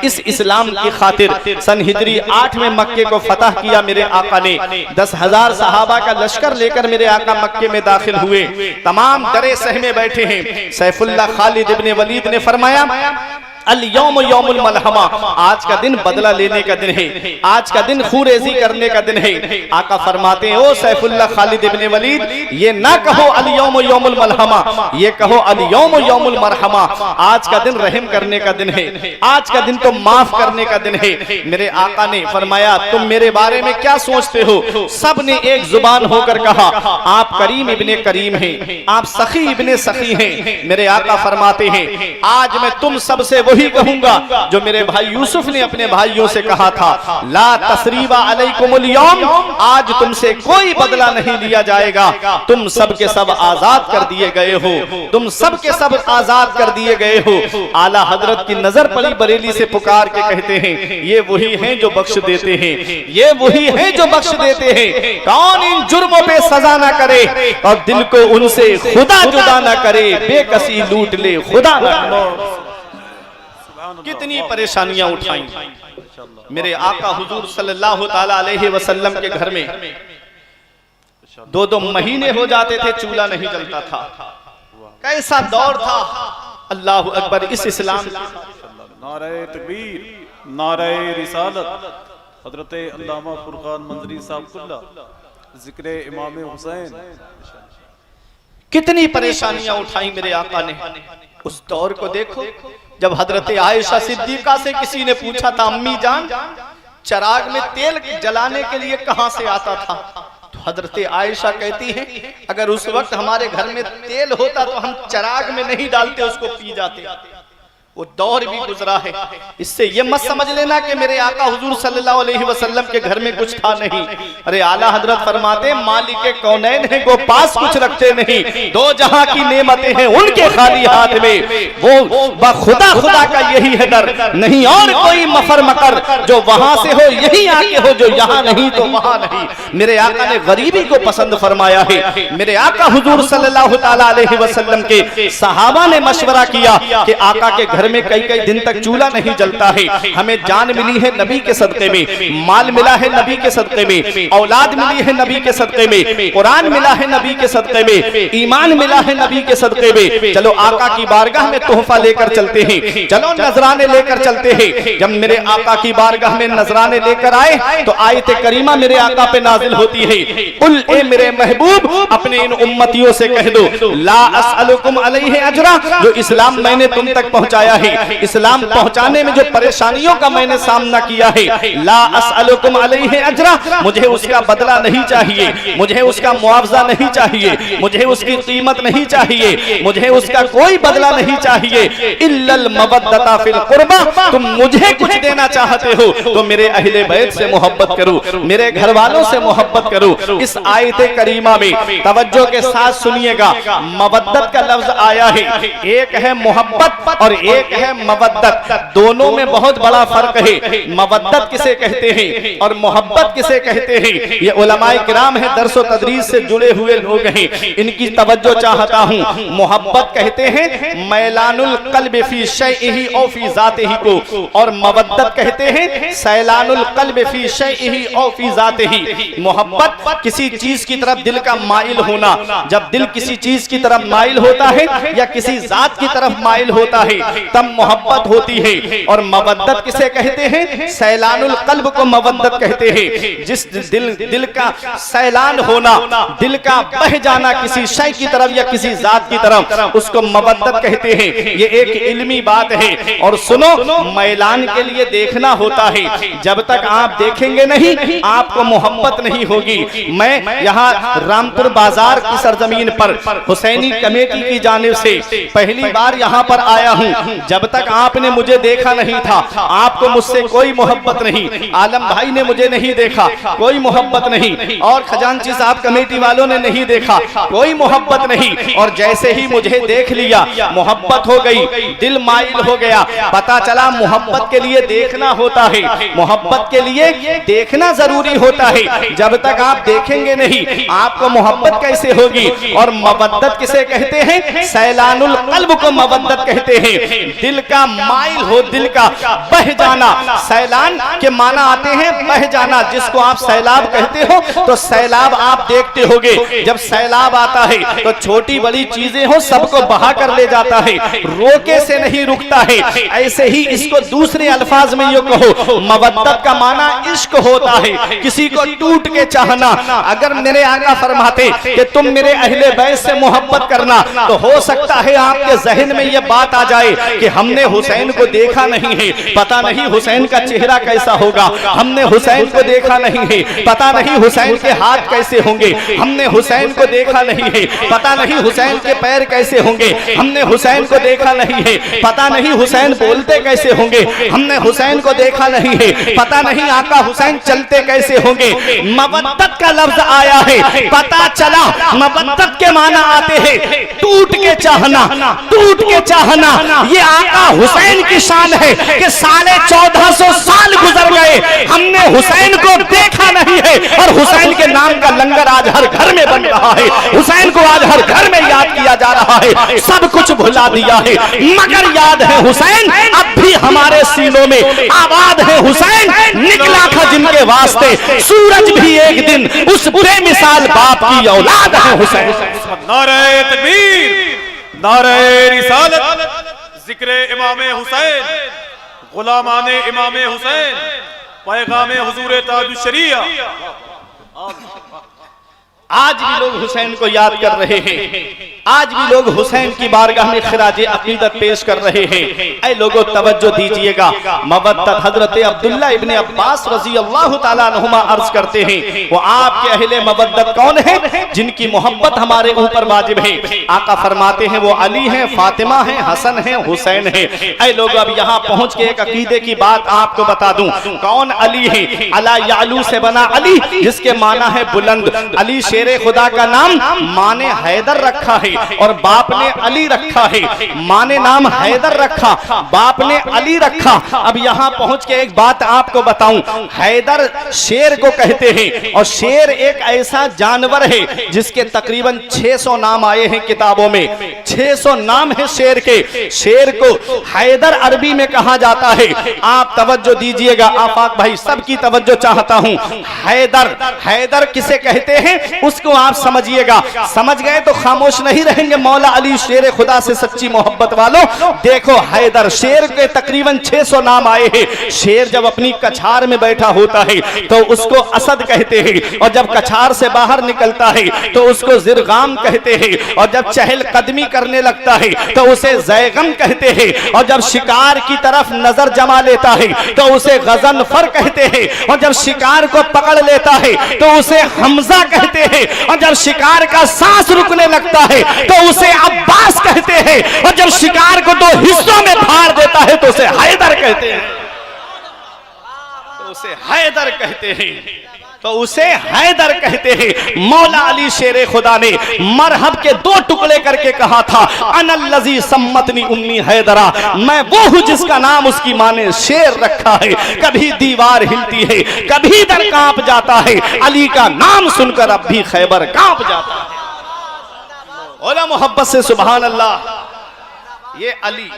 इस इस्लाम की खातिर सन हिजरी 8 में मक्के को फतह किया। मेरे आका ने 10,000 सहाबा का लश्कर लेकर मेरे आका मक्के में दाखिल हुए। तमाम डरे सहमे बैठे हैं। सैफुल्लाह खालिद इब्ने वलीद ने फरमाया, अल यौम यौमुल मलहमा, आज का दिन बदला लेने का दिन है, आज का दिन खूरेजी करने का दिन है। आका फरमाते हैं, ओ सैफुल्लाह खालिद इब्ने वलीद, ये ना कहो अल यौम यौमुल मलहमा, ये कहो अल यौम यौमुल मरहमा। आज का दिन रहम करने का दिन है, आज का दिन तो माफ करने का दिन है। मेरे आका ने फरमाया, तुम मेरे बारे में क्या सोचते हो? सब ने एक जुबान होकर कहा, आप करीम इब्ने करीम हैं, आप सखी इब्ने सखी हैं। मेरे आका फरमाते हैं, आज मैं तुम सबसे वही कहूंगा जो मेरे भाई यूसुफ ने अपने भाइयों से कहा था, ला तसरीबा अलैकुमुल यौम, आज तुमसे कोई बदला नहीं लिया जाएगा, तुम सब के सब आजाद कर दिए गए हो, तुम सब के सब आजाद कर दिए गए हो। आला हजरत की नजर पड़ी बरेली से पुकार के कहते हैं, ये वही हैं जो बख्श देते हैं, ये वही हैं जो बख्श देते हैं। कौन इन जुर्मों पे सजा ना करे और दिल को उनसे खुदा जुदा ना करे, बेकसी लूट ले खुदा ना करे। कितनी परेशानियां उठाई। मेरे आका हुजूर सल्लल्लाहु ताला अलैहि वसल्लम के घर में 2-2 महीने हो जाते थे, चूल्हा नहीं जलता था। कैसा दौर था। अल्लाहु अकबर। इस इस्लाम, नारे तकबीर, नारे रिसालत। हजरत अल्लामा फुरकान मंजरी साहब कुल्ला, जिक्र इमाम हुसैन। कितनी परेशानियां उठाई मेरे आका ने। उस दौर को देखो, जब हजरत आयशा सिद्दीका से किसी ने पूछा था, अम्मी जान, चराग में तेल जलाने के लिए कहां से आता था? तो हजरत आयशा कहती है, अगर उस वक्त हमारे घर में तेल होता तो हम चराग में नहीं डालते, उसको पी जाते। वो दौर भी गुजरा है। इससे ये मत समझ लेना कि मेरे आका हुजूर सल्लल्लाहु अलैहि वसल्लम के घर में कुछ था नहीं। अरे आला हजरत फरमाते, मालिक कौनैन है वो पास कुछ रखते नहीं, दो जहां की नेमतें हैं उनके खाली हाथ में, वो बखुदा खुदा का यही है डर, नहीं और कोई मफर मकर, जो वहां से हो यही आके हो, जो यहाँ नहीं तो वहां नहीं। मेरे आका ने गरीबी को पसंद फरमाया है। मेरे आका हुजूर सल्लल्लाहु ताला अलैहि वसल्लम के सहाबा ने मशवरा किया कि आका के घर में कई दिन तक चूल्हा नहीं जलता है। हमें जान मिली है नबी के सदक़े में, माल मिला है नबी के सदक़े में, औलाद मिली है नबी के सदक़े में, कुरान मिला है नबी के सदक़े में, ईमान मिला है नबी के सदक़े में। चलो आका की बारगाह में तोहफा लेकर चलते हैं, चलो नजराने लेकर चलते हैं। जब मेरे आका की बारगाह में नजराने लेकर आए तो आयत करीमा मेरे आका पे नाजिल होती है, कुल ए मेरे महबूब अपने इन उम्मतियों से कह दो, ला असअलुकुम अलैहि अजरा, जो इस्लाम मैंने तुम तक पहुंचाया है, इस्लाम पहुंचाने में जो परेशानियों का मैंने सामना किया है, ला असअलुकुम अलैहि अजरा, मुझे उसका बदला नहीं चाहिए, मुझे उसका मुआवजा नहीं चाहिए, मुझे उसकी कीमत नहीं चाहिए, मुझे उसका कोई बदला नहीं चाहिए, इल्लल मवद्दता फिल कुर्बा, तुम मुझे कुछ देना चाहते हो तो मेरे अहले बैत से मोहब्बत करो, मेरे घर वालों से मोहब्बत करो। इस आयत करीमा में तवज्जो के साथ सुनिएगा, मवद्दत का लफ्ज आया है, एक है मोहब्बत और एक है मवद्दत। दोनों में बहुत बड़ा फर्क है। मवद्दत किसे कहते हैं और मोहब्बत किसे कहते हैं, ये उलमाए किराम है, दर्स व तदरीस से जुड़े हुए लोग हैं, इनकी तवज्जो चाहता हूं। मोहब्बत कहते हैं मैलानुल कल्ब फी शैइही औ फी ज़ातिही को, और मवद्दत कहते हैं सैलानुल कल्ब फी शैइही औ फी ज़ातिही। मोहब्बत किसी चीज की तरफ दिल का माइल होना, जब दिल किसी चीज की तरफ माइल होता है या किसी जात की तरफ माइल होता है तब मोहब्बत होती है। और मवद्दत किसे कहते हैं, सैलानुल कल्ब को मवद्दत कहते हैं। जिस दिल का सैलान होना, दिल का बह जाना किसी शय की तरफ या किसी जात की तरफ, उसको मवद्दत कहते हैं। ये एक इल्मी बात है। और सुनो, मैलान के लिए देखना होता है, जब तक आप देखेंगे नहीं आपको मोहब्बत नहीं होगी। मैं यहाँ रामपुर बाजार की सरजमीन पर हुसैनी कमेटी की जानिब से पहली बार यहाँ पर आया हूँ। जब तक आपने मुझे देखा नहीं था, आपको मुझसे कोई मोहब्बत नहीं, आलम भाई ने मुझे नहीं देखा, कोई मोहब्बत नहीं, और खजांची साहब कमेटी वालों ने नहीं देखा, कोई मोहब्बत नहीं। और जैसे ही मुझे देख लिया मोहब्बत हो गई, दिल माइल हो गया। पता चला मोहब्बत के लिए देखना होता है, मोहब्बत के लिए देखना जरूरी होता है। जब तक आप देखेंगे नहीं आपको मोहब्बत कैसे होगी। और मवद्दत किसे कहते हैं, सैलानुल कल्ब को मवद्दत कहते हैं। दिल का माइल हो, दिल का बह जाना। सैलान के माना आते हैं बह जाना, जिसको आप सैलाब कहते हो। तो सैलाब आप देखते होगे, जब सैलाब आता है तो छोटी बड़ी चीजें हो सबको बहा कर ले जाता है, रोके से नहीं रुकता है। ऐसे ही इसको दूसरे अल्फाज में यो कहो, मवद्दत का माना इश्क होता है, किसी को टूट के चाहना। अगर मेरे आका फरमाते कि तुम मेरे अहले बैत से मोहब्बत करना, तो हो सकता है आपके जहन में यह बात आ जाए कि हमने हुसैन को देखा नहीं है, पता नहीं हुसैन का चेहरा कैसा होगा, हमने हुसैन को देखा नहीं है, पता नहीं हुसैन के हाथ कैसे होंगे, हमने हुसैन को देखा नहीं है, पता नहीं हुसैन के पैर कैसे होंगे, हमने हुसैन को देखा नहीं है, पता नहीं हुसैन बोलते कैसे होंगे, हमने हुसैन को देखा नहीं है, पता नहीं आका हुसैन चलते कैसे होंगे। मवद्दत का लफ्ज आया है, पता चला मवद्दत के माना आते हैं टूट के चाहना, टूट के चाहना। ये आका हुसैन की शान है कि 1450 साल गुजर गए, हमने हुसैन को देखा नहीं है, और हुसैन के नाम का लंगर आज हर घर में बन रहा है, हुसैन को आज हर घर में याद किया जा रहा है। सब कुछ भुला दिया है मगर याद है हुसैन अब भी हमारे सीनों में आबाद है। हुसैन निकला था जिनके वास्ते, सूरज भी एक दिन उस बेमिसाल बाप की औलाद है। हुसैन नारे तकबीर, नारे रिसालत, जिक्रे इमामे हुसैन, गुलामाने इमामे हुसैन, पैगामे हुजूर ताजुश शरिया। आज भी लोग हुसैन को याद कर रहे हैं, आज भी लोग हुसैन की बारगाह में खिराजे अकीदत पेश कर रहे हैं। ऐ लोगों तवज्जो दीजिएगा, मवद्दत हजरत अब्दुल्ला इब्ने अब्बास रजी अल्लाह ताला अन्हुमा अर्ज करते हैं, वो आपके अहले मवद्दत कौन है जिनकी मोहब्बत हमारे ऊपर वाजिब है। आका फरमाते हैं वो अली हैं, फातिमा हैं, हसन हैं, हुसैन हैं। ऐ लोग अब यहाँ पहुंच के एक अकीदे की बात आपको बता दूं, कौन अली है? अला यालू से बना अली, जिसके माना है बुलंद। अली शेरे खुदा का नाम माने हैदर रखा है और बाप ने अली रखा है। माँ ने नाम हैदर रखा, बाप ने अली रखा। अब यहाँ पहुंच के एक बात आपको बताऊं, हैदर शेर को कहते हैं, और शेर एक ऐसा जानवर है जिसके तकरीबन 600 नाम आए हैं किताबों में। 600 नाम है शेर के। शेर को हैदर अरबी में कहा जाता है। आप तवज्जो दीजिएगा, आफाक भाई सबकी तवज्जो चाहता हूं। हैदर, हैदर किसे कहते हैं उसको आप समझिएगा। समझ गए तो खामोश नहीं रहेंगे मौला अली शेर खुदा से सच्ची मोहब्बत वालों। देखो हैदर, शेर के तकरीबन 600 नाम आए हैं। शेर जब अपनी कछार में बैठा होता है तो उसको असद कहते हैं, और जब कछार से बाहर निकलता है तो उसको जिरगाम कहते हैं, और जब चहल कदमी करने लगता है तो उसे जैगम कहते हैं, और जब शिकार की तरफ नजर जमा लेता है तो उसे गजनफर कहते हैं, और जब शिकार को पकड़ लेता है तो उसे हमजा कहते हैं, और जब शिकार का सांस रुकने लगता है तो उसे अब्बास कहते हैं, और जब शिकार को 2 हिस्सों में फाड़ देता है तो उसे हैदर कहते हैं, तो उसे हैदर कहते हैं, तो उसे हैदर कहते हैं। मौला अली शेरे खुदा ने मरहब के 2 टुकड़े करके कहा था, अनल्लज़ी सम्मतनी उम्मी हैदरा, मैं वो हूं जिसका नाम उसकी मां ने शेर रखा है। कभी दीवार हिलती है, कभी दर कांप जाता है, अली का नाम सुनकर अब भी खैबर कांप जाता है। ओला मोहब्बत से सुभान अल्लाह। ये अली।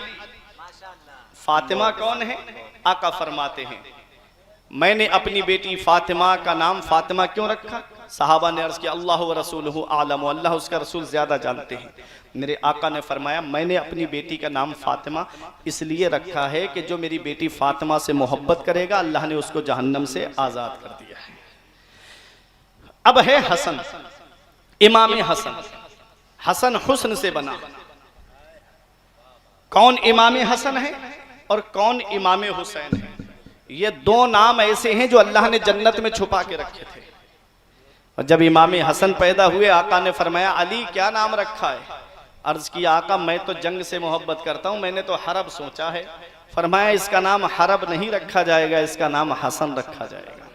फातिमा कौन है? आका फरमाते हैं मैंने अपनी बेटी फातिमा का नाम फातिमा क्यों रखा? सहाबा ने अर्ज किया अल्लाह व रसूलुहु आलम, अल्लाह उसका रसूल ज्यादा जानते हैं। मेरे आका ने फरमाया मैंने अपनी बेटी का नाम फातिमा इसलिए रखा है कि जो मेरी बेटी फातिमा से मोहब्बत करेगा अल्लाह ने उसको जहन्नम से आजाद कर दिया है। अब है हसन, इमाम हसन। हसन हुस्न से बना। कौन इमाम हसन है और कौन इमाम हुसैन है? ये 2 नाम ऐसे हैं जो अल्लाह ने जन्नत में छुपा के रखे थे। और जब इमाम हसन पैदा हुए आका ने फरमाया अली क्या नाम रखा है? अर्ज किया आका मैं तो जंग से मोहब्बत करता हूं, मैंने तो हरब सोचा है। फरमाया इसका नाम हरब नहीं रखा जाएगा, इसका नाम हसन रखा जाएगा।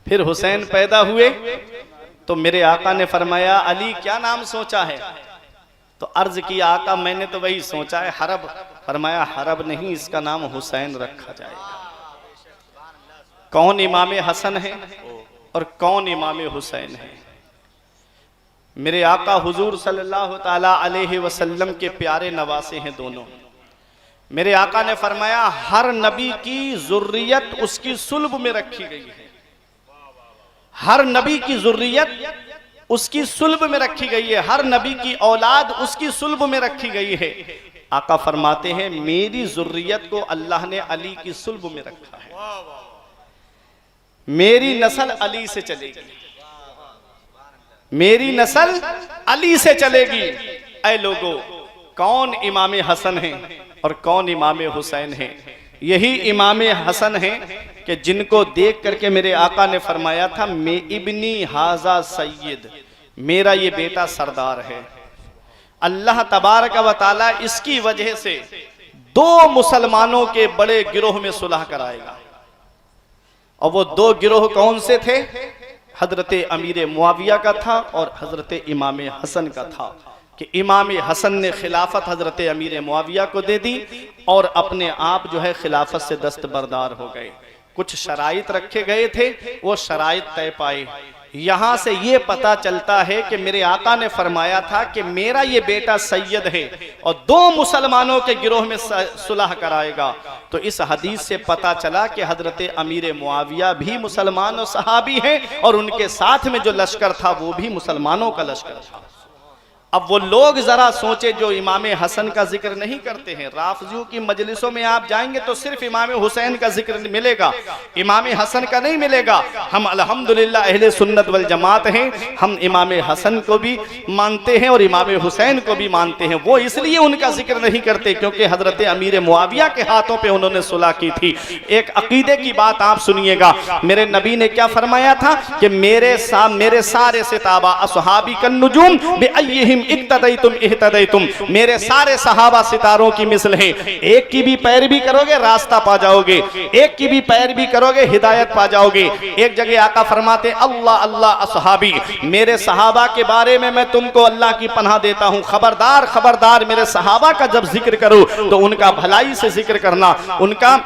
फिर हुसैन पैदा हुए तो मेरे आका ने फरमाया अली क्या नाम सोचा है? तो अर्ज किया आका मैंने तो वही सोचा है हरब। फरमाया हरब नहीं, इसका नाम हुसैन रखा जाएगा। कौन इमाम हसन है और कौन इमाम हुसैन है? मेरे आका हुजूर सल्लल्लाहु ताला अलैहि वसल्लम के प्यारे नवासे हैं दोनों। मेरे आका ने फरमाया हर नबी की जुर्रियत उसकी सुल्ब में रखी गई है, हर नबी की जुर्रियत उसकी सुल्ब में रखी गई है, हर नबी की औलाद उसकी सुल्ब में रखी गई है। आका फरमाते हैं मेरी जुर्रियत को अल्लाह ने अली की सुल्ब में रखा है, मेरी नस्ल अली से चलेगी, मेरी नस्ल अली से चलेगी। ऐ लोगों, कौन इमाम हसन है और कौन इमाम हुसैन है? यही इमाम हसन है कि जिनको देख करके मेरे आका ने फरमाया था मैं इब्नी हाजा सैयद, मेरा ये बेटा सरदार है। अल्लाह तबारक व तआला इसकी वजह से दो मुसलमानों के बड़े गिरोह में सुलह कराएगा, और वो दो गिरोह कौन से थे? हजरत अमीर मुआविया का था और हजरत इमाम हसन का था, कि इमाम हसन ने खिलाफत हजरत अमीर मुआविया को दे दी और अपने आप जो है खिलाफत से दस्तबरदार हो गए। कुछ शराइत रखे गए थे, वो शराइत तय पाए। यहां से ये पता चलता है कि मेरे आका ने फरमाया था कि मेरा ये बेटा सैयद है और दो मुसलमानों के गिरोह में सुलह कराएगा। तो इस हदीस से पता चला कि हजरत अमीर मुआविया भी मुसलमान और सहाबी हैं, और उनके साथ में जो लश्कर था वो भी मुसलमानों का लश्कर था। अब वो लोग जरा सोचे जो इमाम हसन का जिक्र नहीं करते हैं, राफजियों की मजलिसों में आप जाएंगे तो सिर्फ इमाम हुसैन का जिक्र मिलेगा, इमाम हसन का नहीं मिलेगा। हम अल्हम्दुलिल्लाह अहले सुन्नत वल जमात हैं, हम इमाम हसन को भी मानते हैं और इमाम हुसैन को भी मानते हैं। वो इसलिए उनका जिक्र नहीं करते क्योंकि हजरत अमीर मुआविया के हाथों पे उन्होंने सुलह की थी। एक अकीदे की बात आप सुनिएगा, मेरे नबी ने क्या फरमाया था कि मेरे सारे सिताबा असहाबी कन नुजूम बिअय्यिहिम इक्तदैतुम इहतदैतुम, मेरे सारे सहाबा सितारों की मिसल हैं। एक की भी पैरवी करोगे रास्ता पा जाओगे, एक की भी पैरवी करोगे हिदायत पा जाओगे। एक जगह आका फरमाते अल्लाह अल्लाह असहाबी, मेरे सहाबा के बारे में मैं तुमको अल्लाह की पनाह देता हूं, खबरदार खबरदार मेरे सहाबा का जब जिक्र करो तो उनका भलाई से जिक्र करना, उनका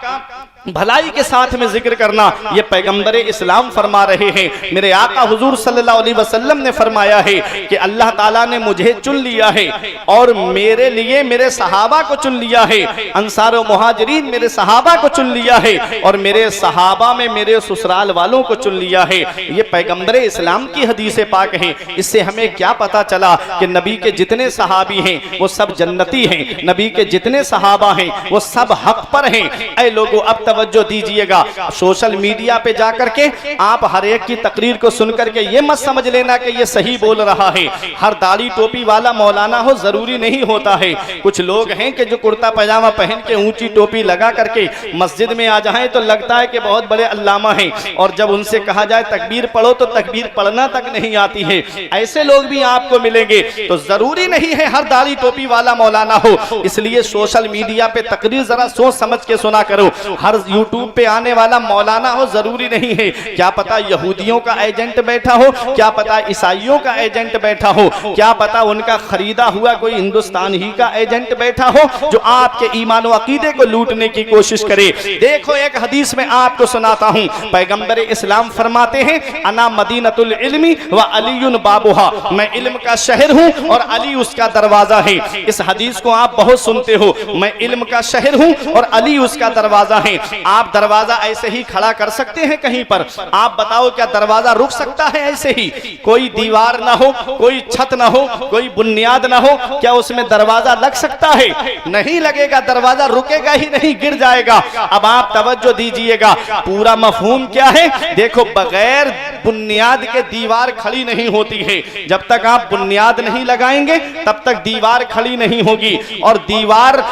भलाई के साथ में जिक्र करना। ये पैगंबर इस्लाम फरमा रहे हैं। मेरे आका हुजूर सल्लल्लाहु अलैहि वसल्लम ने फरमाया है कि अल्लाह ताला ने मुझे चुन लिया है और मेरे लिए मेरे सहाबा को चुन लिया है, अंसार और मुहाजिरीन मेरे सहाबा को चुन लिया है और मेरे सहाबा में मेरे ससुराल वालों को चुन लिया है। ये पैगंबर इस्लाम की हदीस पाक है। इससे हमें क्या पता चला कि नबी के जितने सहाबी हैं वो सब जन्नती हैं, नबी के जितने सहाबा हैं वो सब हक पर हैं। ऐ लोगों, अब तवज्जो दीजिएगा, सोशल मीडिया पे जाकर के आप हर एक की तकरीर को सुन करके ये मत समझ लेना कि ये सही बोल रहा है। हर दाढ़ी टोपी वाला मौलाना हो जरूरी नहीं होता है। कुछ लोग हैं कि जो कुर्ता पैजामा पहन के ऊंची टोपी लगा करके मस्जिद में आ जाएं तो लगता है कि बहुत बड़े अल्लामा हैं, और जब उनसे कहा जाए तकबीर पढ़ो तो तकबीर पढ़ना तक नहीं आती है। ऐसे लोग भी आपको मिलेंगे। तो जरूरी नहीं है हर दाढ़ी टोपी वाला मौलाना हो, इसलिए सोशल मीडिया पे तकरीर जरा सोच समझ के सुना करो। हर यूट्यूब पे आने वाला मौलाना हो जरूरी नहीं है, क्या पता यहूदियों का एजेंट बैठा हो, क्या पता ईसाइयों का एजेंट बैठा हो, क्या पता उनका खरीदा हुआ कोई हिंदुस्तान ही का एजेंट बैठा हो जो आपके ईमान व अकीदे को लूटने की कोशिश करे। देखो एक हदीस में आपको सुनाता हूं, पैगंबर इस्लाम फरमाते हैं अना मदीनतुल इल्मी व अलीयुन बाबुहा, मैं इल्म का शहर हूं और अली उसका दरवाजा है। इस हदीस को आप बहुत सुनते हो, मैं इल्म का शहर हूं और अली उसका दरवाजा है। आप दरवाजा ऐसे ही खड़ा कर सकते हैं कहीं पर? आप बताओ क्या दरवाजा रुक सकता है ऐसे ही? कोई दीवार ना हो, कोई छत ना हो, कोई बुनियाद ना हो, क्या उसमें दरवाजा लग सकता है? नहीं लगेगा, दरवाजा रुकेगा ही नहीं, गिर जाएगा। अब आप तवज्जो दीजिएगा, पूरा मफहूम क्या है? देखो, बगैर बुनियाद के दीवार खड़ी नहीं होती है। जब तक आप बुनियाद नहीं लगाएंगे तब तक दीवार खड़ी नहीं होगी, और दीवार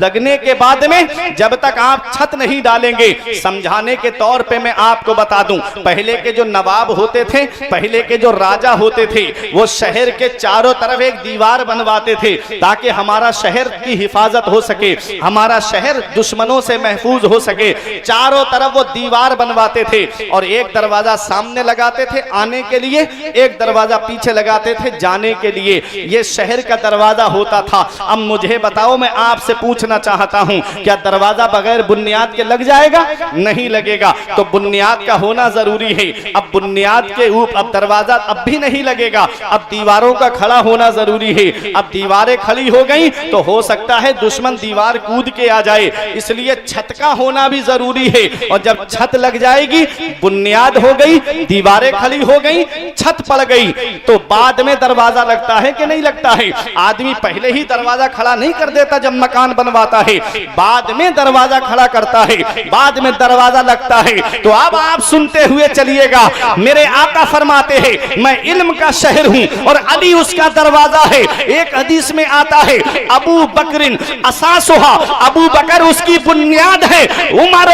लगने के बाद में जब तक आप छत नहीं डालेंगे। समझाने के तौर पे मैं आपको बता दूं, पहले के जो नवाब होते थे, पहले के जो राजा होते थे, वो शहर के चारों तरफ एक दीवार बनवाते थे ताकि हमारा शहर की हिफाजत हो सके, हमारा शहर दुश्मनों से महफूज हो सके। चारों तरफ वो दीवार बनवाते थे और एक दरवाजा सामने लगाते थे आने के लिए, एक दरवाजा पीछे लगाते थे जाने के लिए। ये शहर का दरवाजा होता था। अब मुझे बताओ, मैं आपसे पूछना चाहता हूं, क्या दरवाजा बगैर बुनियाद के लग जाएगा? नहीं लगेगा। तो बुनियाद का होना जरूरी है। अब बुनियाद के ऊपर अब दरवाजा अब भी नहीं लगेगा, अब दीवारों का खड़ा होना जरूरी है। अब दीवारें खड़ी हो गई तो हो सकता है दुश्मन दीवार कूद के आ जाए, इसलिए छत का होना भी जरूरी है। और जब छत लग जाएगी, बुनियाद हो गई, दीवारें खड़ी हो गई, छत पड़ गई, तो बाद में दरवाजा लगता है कि नहीं लगता है? आदमी पहले ही दरवाजा खड़ा नहीं कर देता जब मकान बनवाता है, बाद में दरवाजा खड़ा करता है, बाद में दरवाजा लगता है। तो अब आप सुनते हुए चलिएगा, मेरे आका फरमाते हैं मैं इल्म का शहर हूं और अली उसका दरवाजा है। एक हदीस में आता है अबू बकरिन असासुहा, अबू बकर उसकी बुनियाद है, उमर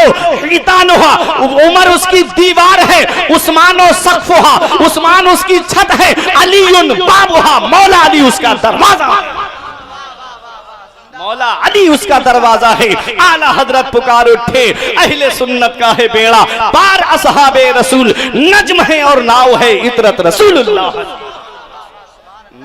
उसकी दीवार है, उस्मानो सक़्फ़ुहा, उस्मान उसकी छत है, अलीयुन बाबुहा, मौला अली उसका दरवाजा, मौला अली उसका दरवाजा है। आला हजरत पुकार उठे, अहले सुन्नत का है बेड़ा, पार असहाबे रसूल, नज्म है और नाव है इतरत रसूलुल्लाह,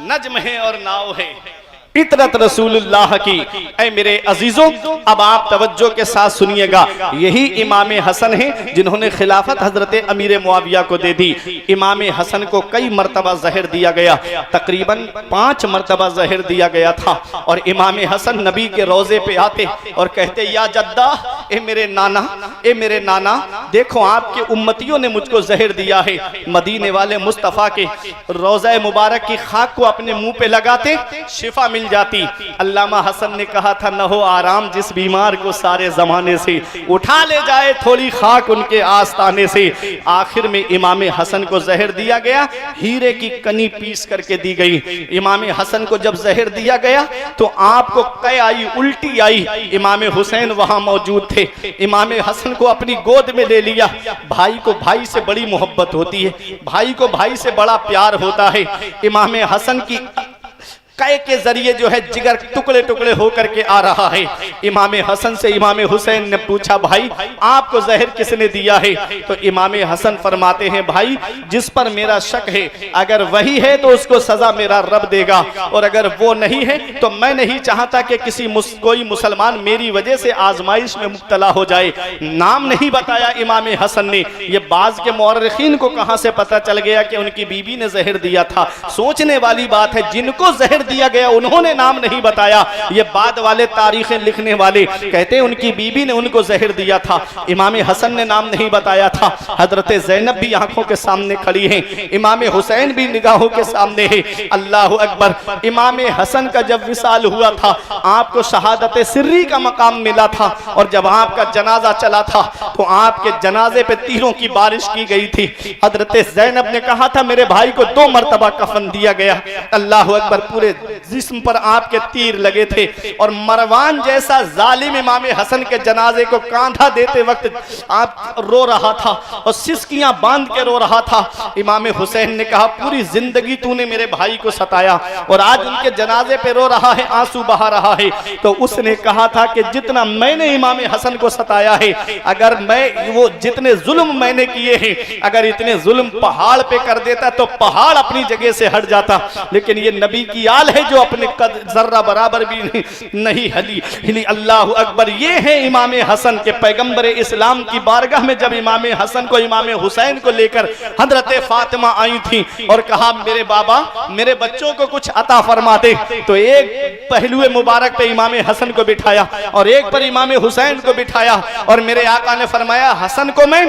नज्म है और नाव है इतरत रसूलुल्लाह की। ऐ मेरे अजीजों, अब आप तवज्जो के साथ सुनिएगा, यही इमाम हसन हैं जिन्होंने खिलाफत हजरत अमीर मुआविया को दे दी। इमाम हसन को कई मरतबा जहर दिया गया, तकरीबन 5 मरतबा जहर दिया गया था। और इमाम हसन नबी के रोजे पे आते और कहते या जद्दा, ए मेरे नाना, ए मेरे नाना, देखो आपके उम्मतियों ने मुझको जहर दिया है। मदीने वाले मुस्तफ़ा के रोज़ा मुबारक की खाक को अपने मुंह पे लगाते, शिफा मिल जाती। अल्लामा हसन ने कहा था न हो आराम जिस बीमार को सारे जमाने से, उठा ले जाए थोड़ी खाक उनके आस्ताने से। आखिर में इमाम हसन को जहर दिया गया, हीरे की कनी पीस करके दी गई। इमाम हसन को जब जहर दिया गया तो आपको कै आई, उल्टी आई। इमाम हुसैन वहां मौजूद थे, इमाम हसन को अपनी गोद में ले लिया। भाई को भाई से बड़ी मोहब्बत होती है, भाई को भाई से बड़ा प्यार होता है। इमाम हसन की कै के जरिए जो है जिगर टुकड़े टुकड़े होकर के आ रहा है। इमाम हसन से इमाम हुसैन ने पूछा भाई आपको जहर किसने दिया है? तो इमाम हसन फरमाते हैं भाई जिस पर मेरा शक है अगर वही है तो उसको सजा मेरा रब देगा, और अगर वो नहीं है तो मैं नहीं चाहता कि कोई मुसलमान मेरी वजह से आजमाइश में मुब्तला हो जाए। नाम नहीं बताया इमाम हसन ने। ये बाज के मौरखीन को कहां से पता चल गया कि उनकी बीबी ने जहर दिया था? सोचने वाली बात है, जिनको जहर दिया गया उन्होंने नाम नहीं बताया। ये बाद वाले तारीखें लिखने वाले कहते हैं उनकी बीबी ने उनको जहर दिया था, इमाम हसन ने नाम नहीं बताया था। हजरत ज़ैनब भी आंखों के सामने खड़ी हैं, इमाम हुसैन भी निगाहों के सामने है। अल्लाह अकबर। इमाम हसन का जब विसाल हुआ था आपको शहादत सिर्री का मकाम मिला था, और जब आपका जनाजा चला था तो आपके जनाजे पे तीरों की बारिश की गई थी। हजरत ज़ैनब ने कहा था मेरे भाई को 2 मरतबा कफन दिया गया। अल्लाह अकबर। पूरे जिस्म पर आपके तीर लगे थे, और मरवान जैसा जालिम इमाम हसन के जनाजे को कांधा देते वक्त आप रो रहा था और सिसकियां बांध के रो रहा था। इमाम हुसैन ने कहा पूरी जिंदगी तूने मेरे भाई को सताया और आज उनके जनाजे पे रो रहा है, आंसू बहा रहा है। तो उसने कहा था कि जितना मैंने इमाम हसन को सताया है, अगर मैं वो जितने जुल्म मैंने किए हैं, अगर इतने जुल्म पहाड़ पे कर देता तो पहाड़ अपनी जगह से हट जाता, लेकिन ये नबी की आल है जो अपने कद जर्रा बराबर भी नहीं हिली। अल्लाह अकबर। ये है इमाम हसन के पैगंबर इस्लाम की बारगाह में जब इमाम हसन को इमाम हुसैन को लेकर हजरत फातिमा आई थी और कहा मेरे बाबा मेरे बच्चों को कुछ अता फरमा दे, तो एक पहलुए मुबारक पे इमाम हसन को बिठाया और एक पर इमाम हुसैन को बिठाया, और मेरे आका ने फरमाया हसन को मैं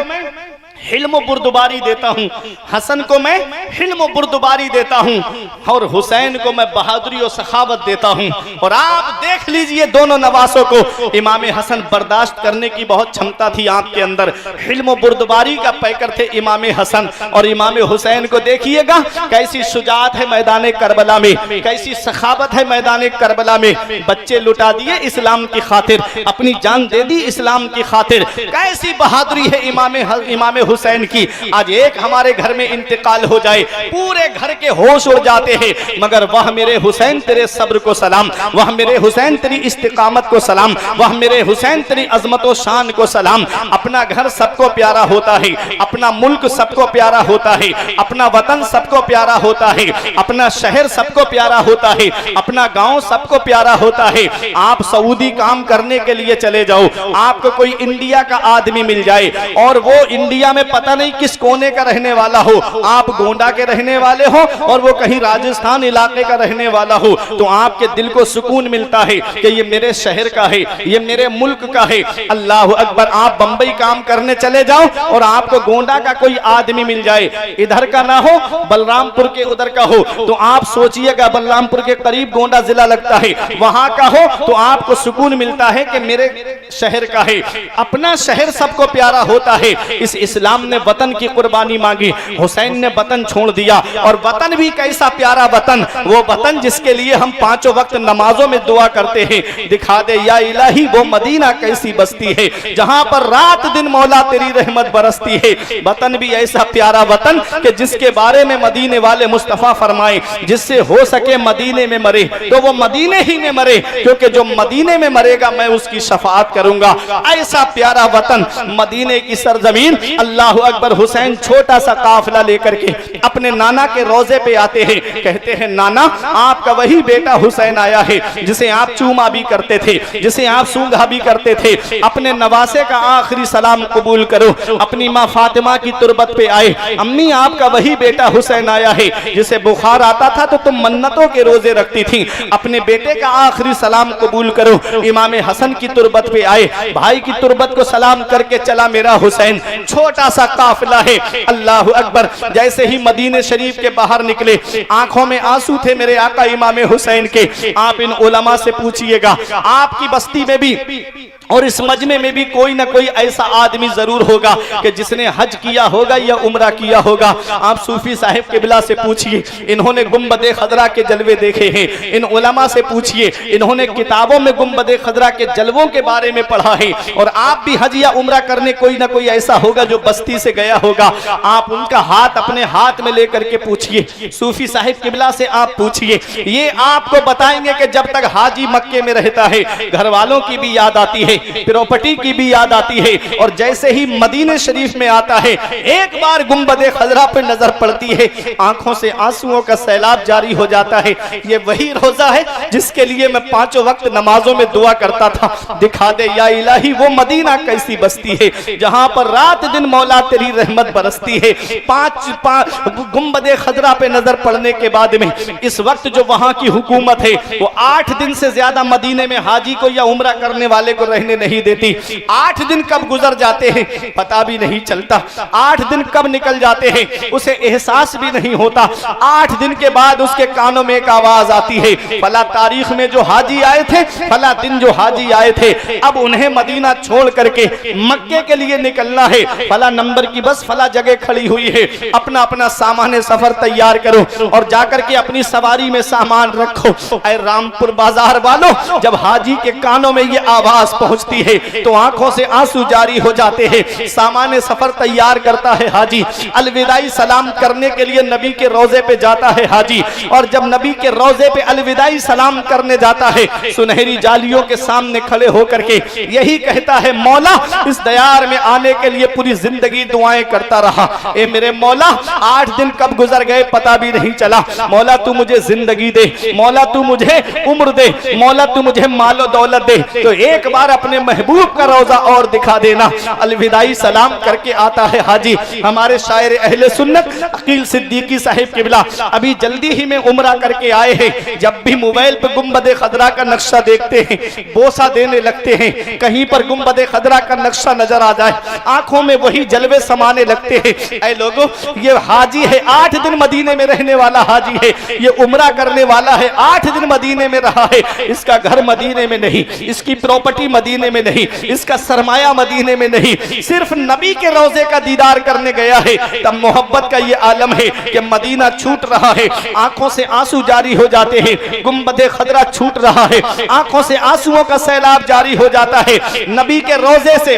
हिल्म बुर्दबारी देता हूँ, हसन को मैं हिल्म बुर्दबारी देता हूँ, और हुसैन को मैं बहादुरी और सखावत देता हूँ। और आप देख लीजिए दोनों नवासों को इमाम हसन बर्दाश्त करने की बहुत क्षमता थी आपके अंदर। हिल्म बुर्दबारी का पैकर थे इमाम हसन, और इमाम हुसैन को देखिएगा कैसी शुजाअत है मैदान करबला में, कैसी सखावत है मैदान करबला में। बच्चे लुटा दिए इस्लाम की खातिर, अपनी जान दे दी इस्लाम की खातिर। कैसी बहादुरी है इमाम हुसैन की। आज एक हमारे घर में इंतकाल हो जाए, पूरे घर के होश उड़ जाते हैं, मगर वह मेरे हुसैन तेरे सब्र को सलाम, वह मेरे हुसैन तेरी इस्तिकामत को सलाम, वह मेरे हुसैन तेरी अजमत व शान को सलाम। अपना घर सबको प्यारा होता है, अपना मुल्क सबको प्यारा होता है, अपना वतन सबको प्यारा होता है, अपना शहर सबको प्यारा होता है, अपना गांव सबको प्यारा होता है। आप सऊदी काम करने के लिए चले जाओ, आपको कोई इंडिया का आदमी मिल जाए और वो इंडिया में पता नहीं किस कोने का रहने वाला हो, आप गोंडा के रहने वाले हो और वो कहीं राजस्थान इलाके का रहने वाला हो, तो आपके दिल को सुकून मिलता है कि ये मेरे शहर का है, ये मेरे मुल्क का है। अल्लाह अकबर। आप बंबई काम करने चले जाओ और आपको गोंडा का कोई आदमी मिल जाए, इधर का ना हो, बलरामपुर के उधर का हो, तो आप सोचिएगा बलरामपुर के करीब गोंडा जिला लगता है, वहां का हो तो आपको सुकून मिलता है कि मेरे शहर का है। अपना शहर सबको प्यारा होता है। इस इस्लाम ने वतन की कुर्बानी मांगी, हुसैन ने वतन छोड़ दिया, और वतन भी कैसा प्यारा वतन, वो वतन जिसके लिए हम पांचों वक्त नमाजों में दुआ करते हैं, दिखा दे या इलाही वो मदीना कैसी बस्ती है जहां पर रात दिन मौला तेरी रहमत बरसती है। वतन भी ऐसा प्यारा वतन कि जिसके बारे में मदीने वाले मुस्तफा फरमाए, जिससे हो सके मदीने में मरे तो वो मदीने ही में मरे, क्योंकि जो मदीने में मरेगा मैं उसकी शफाअत करूंगा। ऐसा प्यारा वतन मदीने की सरजमीन। अल्लाह अकबर। हुसैन छोटा सा काफिला लेकर के अपने नाना के रोजे पे आते हैं, कहते हैं नाना आपका वही बेटा हुसैन आया है जिसे आप चूमा भी करते थे, जिसे आप सूंघा भी करते थे, अपने नवासे का आखिरी सलाम कबूल करो। अपनी माँ फातिमा की तुरबत पे आए, अम्मी आपका वही बेटा हुसैन आया है जिसे बुखार आता था तो तुम मन्नतों के रोजे रखती थी, अपने बेटे का आखिरी सलाम कबूल करो। इमाम हसन की तुरबत पे आए, भाई की तुरबत को सलाम करके चला मेरा हुसैन। छोटा सा काफिला है। अल्लाह अकबर। जैसे ही मदीने शरीफ के बाहर निकले, आंखों में आंसू थे मेरे आका इमाम हुसैन के। आप इन उलमा से पूछिएगा, आपकी बस्ती में भी और इस मजमे में भी कोई ना कोई ऐसा आदमी जरूर होगा कि जिसने हज किया होगा या उम्रा किया होगा। आप सूफी साहिब किबला से पूछिए, इन्होंने गुंबदे खदरा के जलवे देखे हैं। इन उलमा से पूछिए, इन्होंने किताबों में गुंबदे खदरा के जलवों के बारे में पढ़ा है। और आप भी हज या उम्रा करने कोई ना कोई ऐसा होगा जो बस्ती से गया होगा। आप उनका हाथ अपने हाथ में लेकर के पूछिए, सूफी साहिब किबला से आप पूछिए, ये आपको बताएंगे कि जब तक हाजी मक्के में रहता है घर वालों की भी याद आती है, प्रॉपर्टी की भी याद आती है, और जैसे ही मदीने शरीफ में आता है एक बार गुंबदे खजरा पे नजर पड़ती है, आंखों से आंसुओं का सैलाब जारी हो जाता है। ये वही रोजा है जिसके लिए मैं पांचों वक्त नमाजों में दुआ करता था, दिखा दे या इलाही वो मदीना कैसी बस्ती है जहां पर रात दिन मौला तेरी रहमत बरसती है। गुंबदे खजरा पे नजर पड़ने के बाद में इस वक्त जो वहां की हुकूमत है वो 8 दिन से ज्यादा मदीने में हाजी को या उम्रा करने वाले को रहने नहीं देती। 8 दिन कब गुजर जाते हैं पता भी नहीं चलता, 8 दिन कब निकल जाते हैं उसे एहसास भी नहीं होता। 8 दिन के बाद उसके कानों में एक आवाज आती है, फला तारीख में जो हाजी आए थे, फला दिन जो हाजी आए थे, अब उन्हें मदीना छोड़ करके मक्के के लिए निकलना है। फला नंबर की बस फला जगह खड़ी हुई है, अपना अपना सामान सफर तैयार करो और जाकर के अपनी सवारी में सामान रखो। ऐ रामपुर बाजार वालों, जब हाजी के कानों में ये आवाज पहुंचती है तो आंखों से आंसू जारी हो जाते हैं। सामान सफर तैयार करता है हाजी, अलविदाई सलाम करने के लिए नबी के रोजे पे जाता है हाजी, और जब नबी के रोजे पे अलविदाई सलाम करने जाता है सुनहरी जालियों के सामने खड़े होकर के यही कहता है, मौला इस दयार में आने के लिए पूरी जिंदगी दुआएं करता रहा, ए मेरे मौला 8 दिन कब गुजर गए पता भी नहीं चला। मौला तू मुझे जिंदगी दे, मौला तू मुझे उम्र दे, मौला तू मुझे मालो दौलत दे, तो एक बार अपने महबूब का रोजा और दिखा देना। अलविदाई सलाम करके आता है हाजी। हमारे शायर अहले सुन्नत अकील सिद्दीकी साहिब किबला अभी जल्दी ही में उम्रा करके आए हैं। जब भी मोबाइल पे गुंबदे खदरा का नक्शा देखते हैं बोसा देने लगते हैं, कहीं पर गुंबदे खदरा का नक्शा नजर आ जाए आंखों में वही जलवे समाने लगते हैं। ऐ लोगों, ये हाजी है 8 दिन मदीने में रहने वाला हाजी है, ये उम्रा करने वाला है 8 दिन मदीने में रहा है। इसका घर मदीने में नहीं, इसकी प्रॉपर्टी मदीने में नहीं, इसका सरमाया मदीने में नहीं, सिर्फ नबी के रोजे का दीदार करने गया है। तब मोहब्बत का ये आलम है कि मदीना छूट रहा है, आंखों से आंसू जारी हो जाते हैं। गुंबदे खदरा छूट रहा है, आंखों से आंसुओं का सैलाब जारी हो जाता है। नबी के रोजे से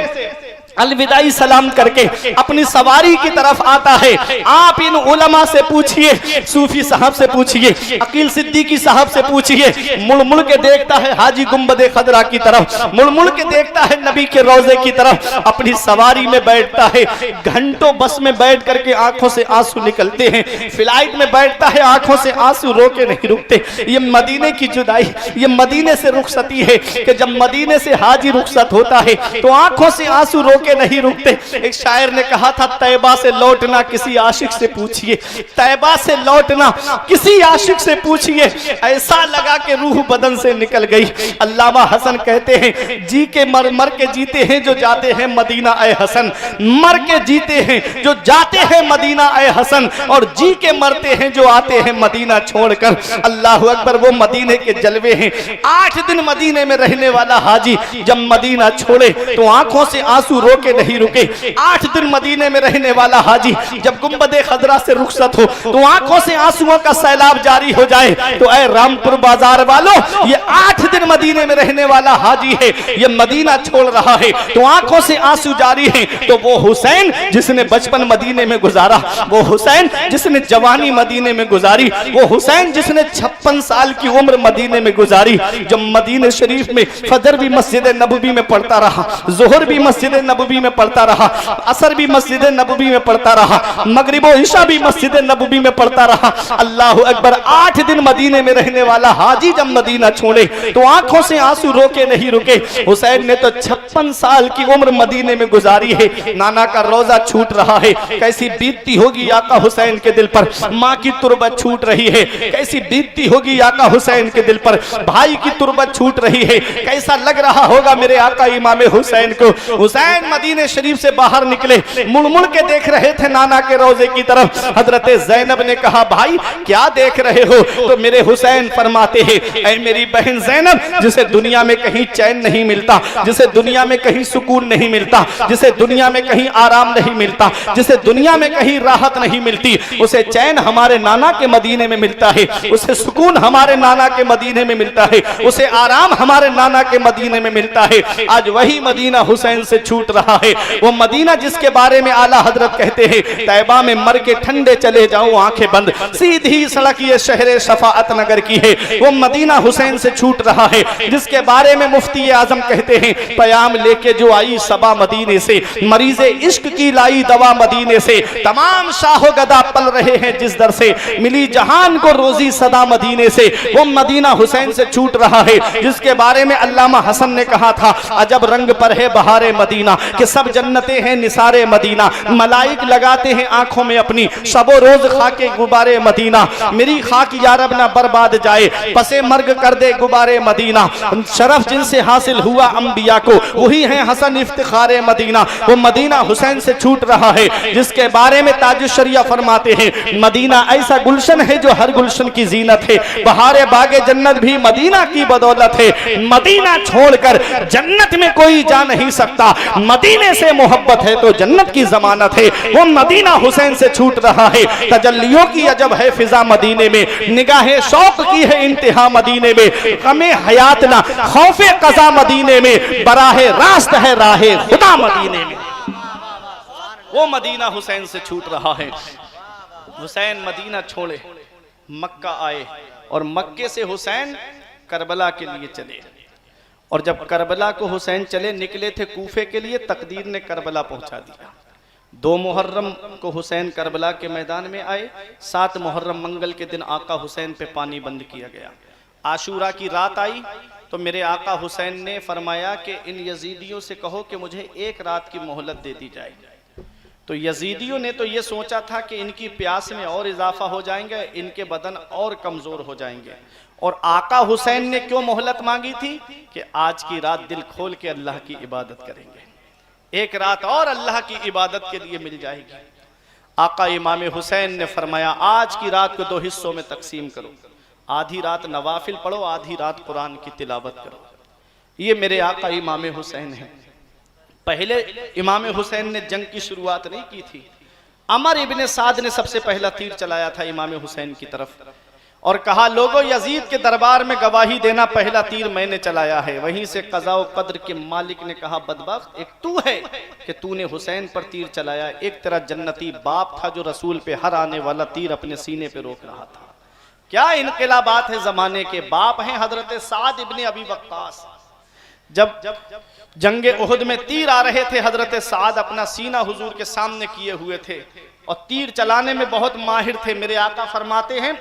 अलविदाई सलाम करके अपनी सवारी की तरफ आता है। आप इन उलमा से पूछिए, सूफी साहब से पूछिए, अकील सिद्दीकी साहब से पूछिए, मुड़ मुड़ के देखता है हाजी गुंबद खदरा की तरफ, मुड़ मुड़ के देखता है नबी के रोजे की तरफ, अपनी सवारी में बैठता है। घंटों बस में बैठ करके आंखों से आंसू निकलते हैं, फ्लाइट में बैठता है, आंखों से आंसू रोके नहीं रुकते। ये मदीने की जुदाई, ये मदीने से रुखसती है कि जब मदीने से हाजी रुखसत होता है तो आंखों से आंसू रोके नहीं रुकते। एक शायर ने कहा था, तैबा से लौटना किसी आशिक से पूछिए, तैबा से लौटना किसी आशिक से पूछिए, ऐसा लगा कि रूह बदन से निकल गई। अल्लामा हसन कहते हैं, जी के मर मर के जीते हैं जो जाते हैं मदीना ए हसन, मर के जीते हैं जो जाते हैं मदीना ए हसन, और जी के मरते हैं जो आते हैं मदीना छोड़कर। अल्लाह अकबर, वो मदीने के जलवे हैं। 8 दिन मदीने में रहने वाला हाजी जब मदीना छोड़े तो आंखों से आंसू रोके नहीं रुके। 8 दिन मदीने में रहने वाला हाजी जब गुंबदे खदरा से रुखसत हो तो आंखों से आंसुओं का सैलाब जारी हो जाए। तो ऐ रामपुर बाजार वालों, ये 8 दिन मदीने में रहने वाला हाजी है, ये मदीना छोड़ रहा है तो आंखों से आंसू जारी है। तो वो हुसैन जिसने बचपन मदीने में गुजारा, वो हुसैन जिसने जवानी मदीने में गुजारी, वो हुसैन जिसने 56 साल की उम्र मदीने में गुजारी, जब मदीने शरीफ में फजर भी मस्जिद नबवी में पढ़ता रहा, जोहर भी मस्जिद नबवी में पढ़ता रहा, असर भी मस्जिद नबवी में पढ़ता रहा, मगरिब और इशा भी मस्जिद नबवी में पढ़ता रहा। अल्लाह अकबर, 8 दिन मदीने में रहने वाला हाजी जब मदीना छोड़े तो आंखों से आंसू रोके नहीं रुके। हुसैन ने तो 56 साल की उम्र मदीने में गुजारी है, नाना का रोजा छूट रहा है, कैसी बीतती होगी आका हुसैन के दिल पर। माँ की तुरबत छूट रही है, कैसी बीतती होगी आका हुसैन के दिल पर। भाई की तुरबत छूट रही है, कैसा लग रहा होगा मेरे आका इमाम हुसैन को। हुसैन मदीने शरीफ से बाहर निकले, मुड़ मुड़ के देख रहे थे नाना के रोजे की तरफ। हजरत ज़ैनब ने कहा, भाई क्या देख रहे हो? तो मेरे हुसैन फरमाते हैं, ऐ मेरी बहन ज़ैनब, जिसे दुनिया में कहीं चैन नहीं मिलता, जिसे दुनिया में कहीं सुकून नहीं मिलता, जिसे दुनिया में कहीं आराम नहीं मिलता, जिसे दुनिया में कहीं राहत नहीं मिलती, उसे चैन हमारे नाना के मदीने में मिलता है, उसे सुकून हमारे नाना के मदीने में मिलता है, उसे आराम हमारे नाना के मदीने में मिलता है। आज वही मदीना हुसैन से छूट रहा है, वो मदीना जिसके बारे में आला हजरत कहते हैं, तैबा में मर के ठंडे चले जाऊं आंखें बंद, सीधी सड़क ये शहर शफाअत नगर की है। वो मदीना हुसैन से छूट रहा है जिसके बारे में मुफ्ती आजम कहते हैं, पयाम लेके जो आई सबा मदीने से, मरीजे इश्क की लाई दवा मदीने से, तमाम शाहो गदा पल रहे हैं जिस दर से, मिली जहान को रोजी सदा मदीने से। वो मदीना हुसैन से छूट रहा है जिसके बारे में अल्लामा हसन ने कहा था, अजब रंग पर है बहारे मदीना, कि सब जन्नतें हैं निसारे मदीना, मलाइक लगाते हैं आंखों में अपनी, शबो रोज खाके गुबारे मदीना, मेरी खाक यारब ना बर्बाद जाए, पसे मर्ग कर दे गुबारे मदीना, शरफ जिनसे हासिल हुआ अंबिया को, वही है हसन इफ्तिखारे मदीना। वो मदीना हुसैन से छूट रहा है जिसके बारे में ताजुश शरिया फरमाते हैं, मदीना ऐसा गुलशन है जो हर गुलशन की जीनत है, बहारे बागे जन्नत भी मदीना की बदौलत है, मदीना छोड़कर जन्नत में कोई जा नहीं सकता, मदीने से मोहब्बत है तो जन्नत की जमानत है। वो मदीना हुसैन से छूट रहा है, तजल्लियों की अजब है फिजा मदीने में, निगाहे शौक की है इंतहा मदीने में, गमे हयात ना खौफे कज़ा मदीने में, बराहे रास्त है राहे खुदा मदीने में। वो मदीना हुसैन से छूट रहा है। हुसैन मदीना छोड़े मक्का आए और मक्के से हुसैन करबला के लिए चले, और जब करबला को हुसैन चले निकले थे कूफे के लिए, तकदीर ने करबला पहुंचा दिया। 2 मुहर्रम को हुसैन करबला के मैदान में आए, 7 मुहर्रम मंगल के दिन आका हुसैन पे पानी बंद किया गया। आशूरा की रात आई तो मेरे आका हुसैन ने फरमाया कि इन यजीदियों से कहो कि मुझे 1 रात की मोहलत दे दी जाए। तो यजीदियों ने तो ये सोचा था कि इनकी प्यास में और इजाफा हो जाएंगे, इनके बदन और कमजोर हो जाएंगे, और आका हुसैन ने क्यों मोहलत मांगी थी कि आज की रात दिल खोल के अल्लाह की इबादत करेंगे, 1 रात और अल्लाह की इबादत के लिए मिल जाएगी। आका इमाम हुसैन ने फरमाया, आज की रात को 2 हिस्सों में तकसीम करो, आधी रात नवाफिल पढ़ो, आधी रात कुरान की तिलावत करो। ये मेरे आका इमाम हुसैन हैं। पहले इमाम हुसैन ने जंग की शुरुआत नहीं की थी, अमर इब्ने साद ने सबसे पहला तीर चलाया था इमाम हुसैन की तरफ। और कहा लोगों यजीद के दरबार में गवाही देना, पहला तीर मैंने चलाया है। वहीं से कज़ा व क़द्र के मालिक ने कहा बदबख्त, एक तू है कि तूने हुसैन पर तीर चलाया, एक तेरा जन्नती बाप था जो रसूल पे हर आने वाला तीर अपने सीने पे रोक रहा था। क्या इनकलाबात है जमाने के। बाप हैं हजरत साद इब्ने अबी वक्कास। जब जंगे उहुद में तीर आ रहे थे, हजरत साद अपना सीना हुजूर के सामने किए हुए थे और तीर चलाने में बहुत माहिर थे। मेरे आका फरमाते हैं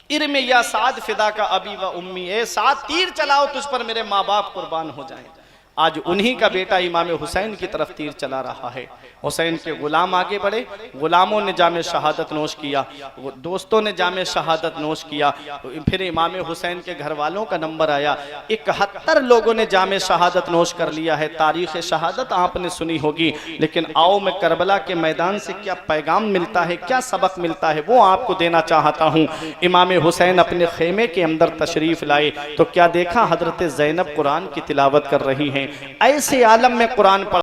इरमे या साद फिदा का अबी व उम्मी, ए साद तीर चलाओ तुझ पर मेरे माँ बाप कुर्बान हो जाएं। आज उन्हीं का बेटा इमाम हुसैन की तरफ तीर चला रहा है। हुसैन के गुलाम आगे बढ़े, गुलामों ने जामे शहादत नोश किया, दोस्तों ने जामे शहादत नोश किया। फिर इमाम हुसैन के घर वालों का नंबर आया, 71 लोगों ने जामे शहादत नोश कर लिया है। तारीख शहादत आपने सुनी होगी, लेकिन आओ मैं करबला के मैदान से क्या पैगाम मिलता है, क्या सबक मिलता है, वो आपको देना चाहता हूँ। इमाम हुसैन अपने खेमे के अंदर तशरीफ लाए तो क्या देखा, हजरत ज़ैनब कुरान की तिलावत कर रही हैं। ऐसे आलम में कुरान पढ़